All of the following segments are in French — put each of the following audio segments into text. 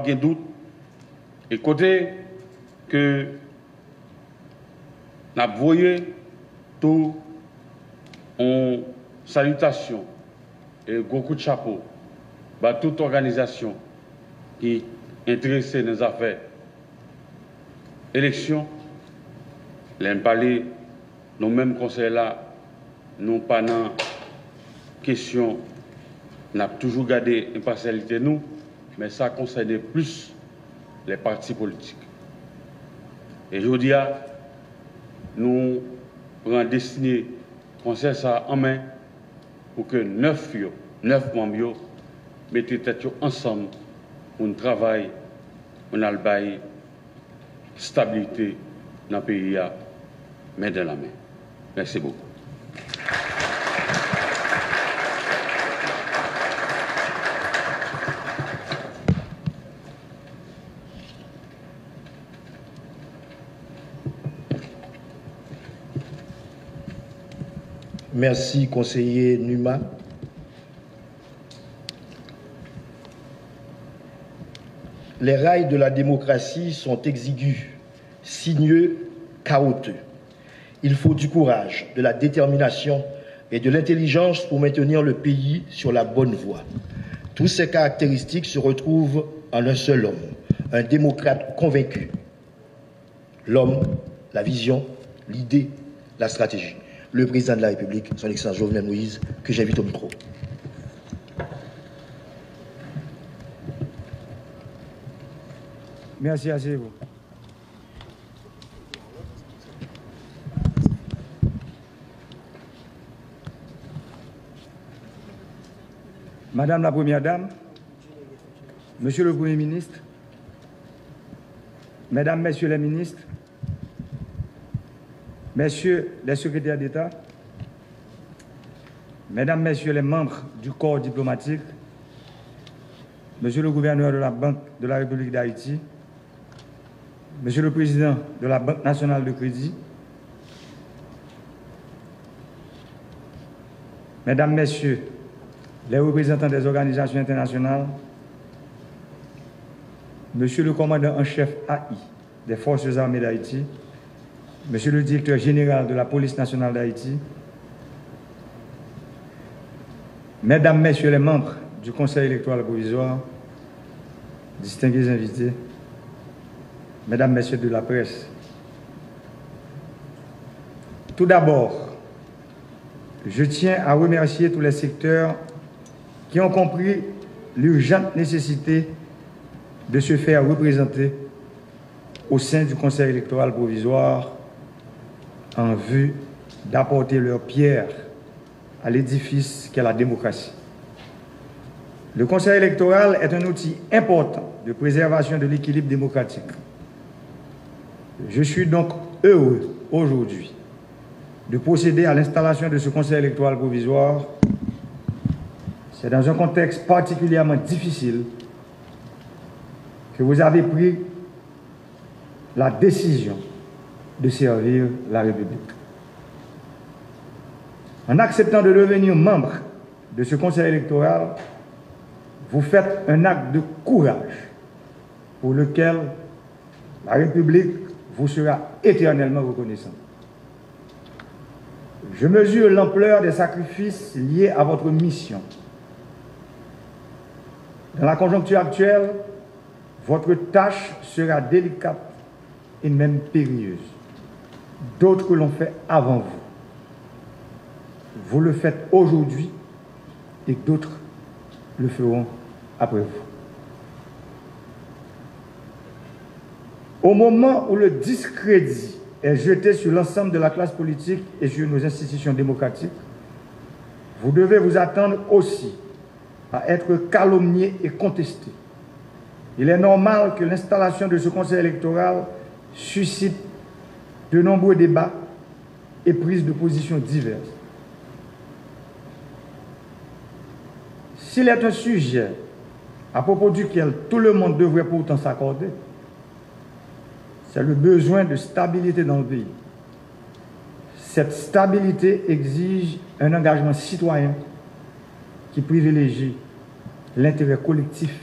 Aucun doute. Et côté que nous avons voyé tout en salutation et gros coup de chapeau à toute organisation qui est intéressée dans les affaires élections. Les parler, nous mêmes conseils là, nous pas dans question, nous avons toujours gardé l'impartialité nous, mais ça concerne plus les partis politiques. Et je dis à nous prenons destiné conseil ça en main pour que 9 membres mettent tête ensemble pour un travail, on a le stabilité dans le pays, main dans la main. Merci beaucoup. Merci, conseiller Numa. Les rails de la démocratie sont exigus, sinueux, chaotiques. Il faut du courage, de la détermination et de l'intelligence pour maintenir le pays sur la bonne voie. Toutes ces caractéristiques se retrouvent en un seul homme, un démocrate convaincu. L'homme, la vision, l'idée, la stratégie. Le président de la République, son Excellence Jovenel Moïse, que j'invite au micro. Merci, asseyez-vous. Madame la Première Dame, Monsieur le Premier ministre, Mesdames, Messieurs les ministres, Messieurs les secrétaires d'État, Mesdames, Messieurs les membres du corps diplomatique, Monsieur le gouverneur de la Banque de la République d'Haïti, Monsieur le Président de la Banque nationale de crédit, Mesdames, Messieurs les représentants des organisations internationales, Monsieur le commandant en chef AI des Forces armées d'Haïti, Monsieur le directeur général de la Police nationale d'Haïti, Mesdames, Messieurs les membres du Conseil électoral provisoire, distingués invités, Mesdames, Messieurs de la presse, tout d'abord, je tiens à remercier tous les secteurs qui ont compris l'urgente nécessité de se faire représenter au sein du Conseil électoral provisoire en vue d'apporter leur pierre à l'édifice qu'est la démocratie. Le Conseil électoral est un outil important de préservation de l'équilibre démocratique. Je suis donc heureux aujourd'hui de procéder à l'installation de ce Conseil électoral provisoire. C'est dans un contexte particulièrement difficile que vous avez pris la décision de servir la République. En acceptant de devenir membre de ce Conseil électoral, vous faites un acte de courage pour lequel la République vous sera éternellement reconnaissante. Je mesure l'ampleur des sacrifices liés à votre mission. Dans la conjoncture actuelle, votre tâche sera délicate et même périlleuse. D'autres l'ont fait avant vous. Vous le faites aujourd'hui et d'autres le feront après vous. Au moment où le discrédit est jeté sur l'ensemble de la classe politique et sur nos institutions démocratiques, vous devez vous attendre aussi à être calomnié et contesté. Il est normal que l'installation de ce Conseil électoral suscite de nombreux débats et prises de position diverses. S'il est un sujet à propos duquel tout le monde devrait pourtant s'accorder, c'est le besoin de stabilité dans le pays. Cette stabilité exige un engagement citoyen qui privilégie l'intérêt collectif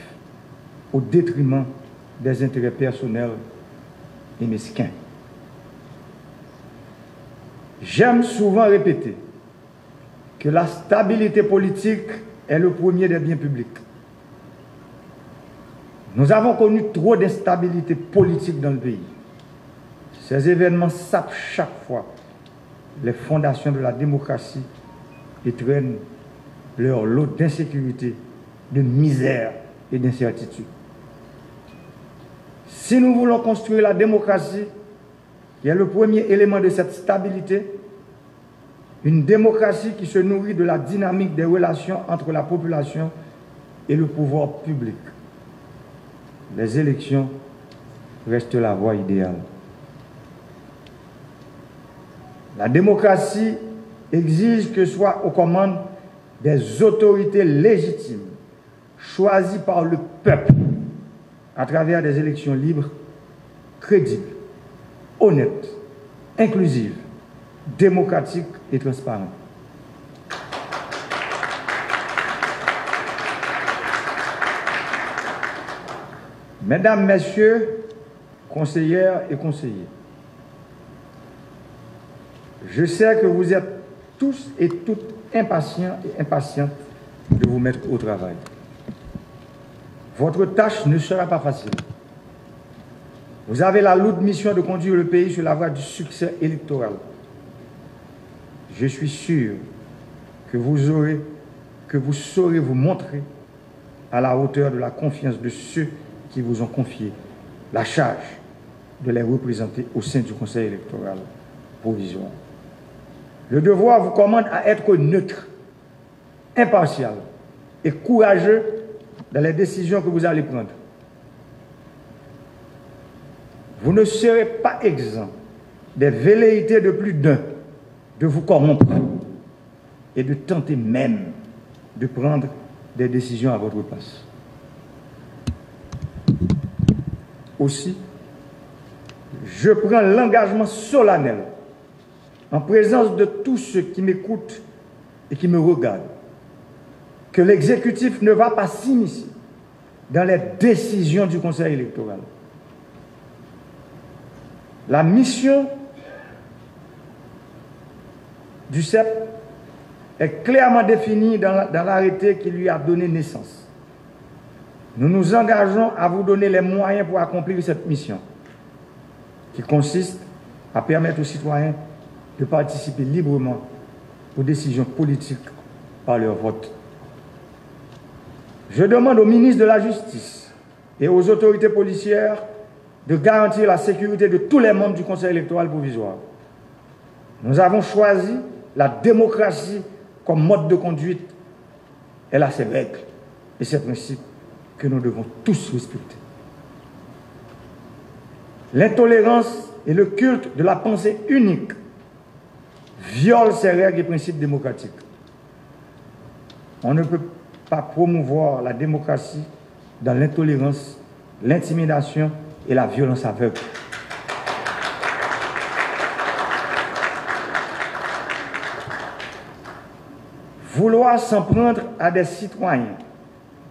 au détriment des intérêts personnels et mesquins. J'aime souvent répéter que la stabilité politique est le premier des biens publics. Nous avons connu trop d'instabilité politique dans le pays. Ces événements sapent chaque fois les fondations de la démocratie et traînent leur lot d'insécurité, de misère et d'incertitude. Si nous voulons construire la démocratie, qui est le premier élément de cette stabilité, une démocratie qui se nourrit de la dynamique des relations entre la population et le pouvoir public, les élections restent la voie idéale. La démocratie exige que soient aux commandes des autorités légitimes, choisies par le peuple, à travers des élections libres, crédibles, honnêtes, inclusives, démocratiques et transparentes. Mesdames, Messieurs, conseillères et conseillers, je sais que vous êtes tous et toutes impatients et impatientes de vous mettre au travail. Votre tâche ne sera pas facile. Vous avez la lourde mission de conduire le pays sur la voie du succès électoral. Je suis sûr que vous saurez vous montrer à la hauteur de la confiance de ceux qui vous ont confié la charge de les représenter au sein du Conseil électoral provisoire. Le devoir vous commande à être neutre, impartial et courageux dans les décisions que vous allez prendre. Vous ne serez pas exempt des velléités de plus d'un de vous corrompre et de tenter même de prendre des décisions à votre place. Aussi, je prends l'engagement solennel, en présence de tous ceux qui m'écoutent et qui me regardent, que l'exécutif ne va pas s'immiscer dans les décisions du Conseil électoral. La mission du CEP est clairement définie dans l'arrêté qui lui a donné naissance. Nous nous engageons à vous donner les moyens pour accomplir cette mission, qui consiste à permettre aux citoyens de participer librement aux décisions politiques par leur vote. Je demande au ministre de la Justice et aux autorités policières de garantir la sécurité de tous les membres du Conseil électoral provisoire. Nous avons choisi la démocratie comme mode de conduite. Elle a ses règles et ses principes que nous devons tous respecter. L'intolérance et le culte de la pensée unique violent ces règles et principes démocratiques. On ne peut pas promouvoir la démocratie dans l'intolérance, l'intimidation et la violence aveugle. Vouloir s'en prendre à des citoyens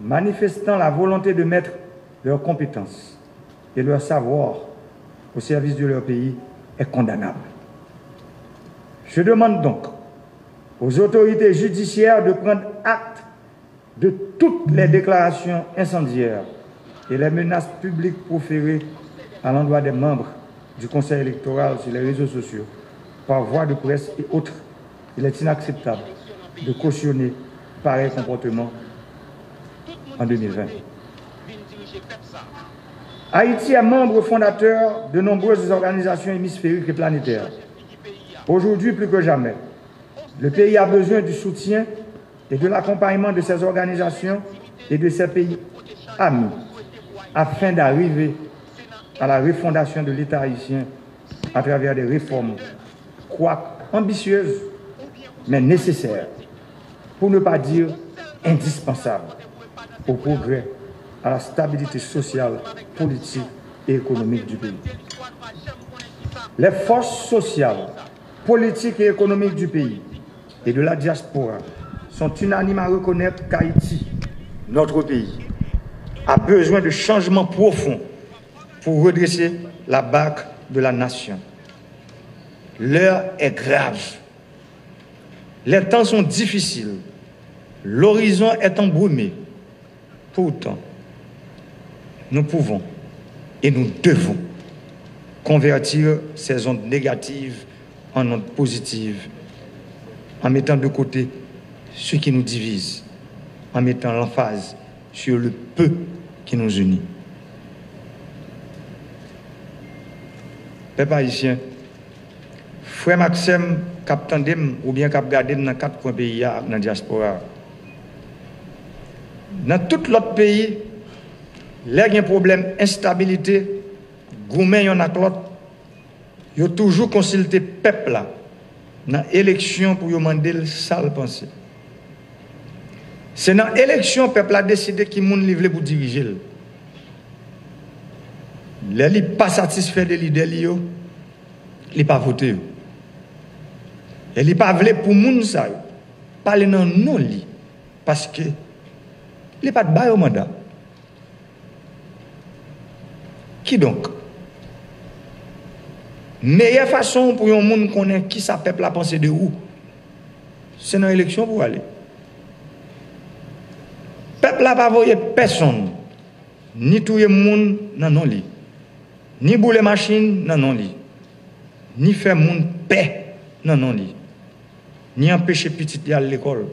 manifestant la volonté de mettre leurs compétences et leur savoir au service de leur pays est condamnable. Je demande donc aux autorités judiciaires de prendre acte de toutes les déclarations incendiaires et les menaces publiques proférées à l'endroit des membres du Conseil électoral sur les réseaux sociaux, par voie de presse et autres. Il est inacceptable de cautionner pareil comportement en 2020. Haïti est membre fondateur de nombreuses organisations hémisphériques et planétaires. Aujourd'hui, plus que jamais, le pays a besoin du soutien et de l'accompagnement de ces organisations et de ces pays amis afin d'arriver à la refondation de l'État haïtien à travers des réformes, quoique ambitieuses, mais nécessaires, pour ne pas dire indispensables, au progrès, à la stabilité sociale, politique et économique du pays. Les forces sociales, politiques et économiques du pays et de la diaspora sont unanimes à reconnaître qu'Haïti, notre pays, a besoin de changements profonds pour redresser la barque de la nation. L'heure est grave. Les temps sont difficiles. L'horizon est embrumé. Pourtant, nous pouvons et nous devons convertir ces ondes négatives en ondes positives, en mettant de côté ce qui nous divise, en mettant l'emphase sur le peu qui nous unit. Peuple haïtien, frère Maxime, cap tandem ou bien cap gardé dans 4 coins pays dans la diaspora. Dans tout l'autre pays, il y a un problème d'instabilité, gourmet yon ak l'autre, il y a toujours consulté le peuple là, dans l'élection pour demander le sale pensée. C'est dans l'élection que le peuple a décidé qui moun livre pour diriger. Les li pas satisfait de l'idée li yo, li pas voté. Et li pas vle pour moun sa yo, parler nan non li parce que li pas de bail au mandat. Qui donc? Meilleure façon pour un monde connaître qui sa peuple a pensé de où, c'est dans l'élection pour aller. Peuple n'a pas voyé personne, ni tout le monde dans non li, ni boule machine dans non li, ni faire monde paix dans non li, ni empêcher petit à l'école.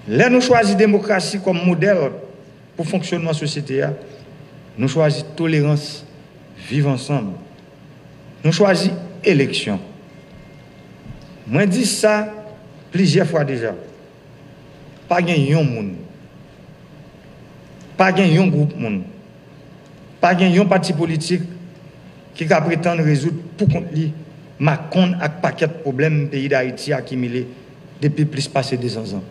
Là nous choisissons démocratie comme modèle pour fonctionnement de la société. Nous choisissons tolérance, vivre ensemble. Nous choisissons élection. Moi dis ça plusieurs fois déjà. Pas gagner un monde. Pas gagner un groupe monde. Pas gagner un parti politique qui va prétendre résoudre pour compte lui Macron avec paquet de problèmes pays d'Haïti accumulés depuis plus passé 200 ans.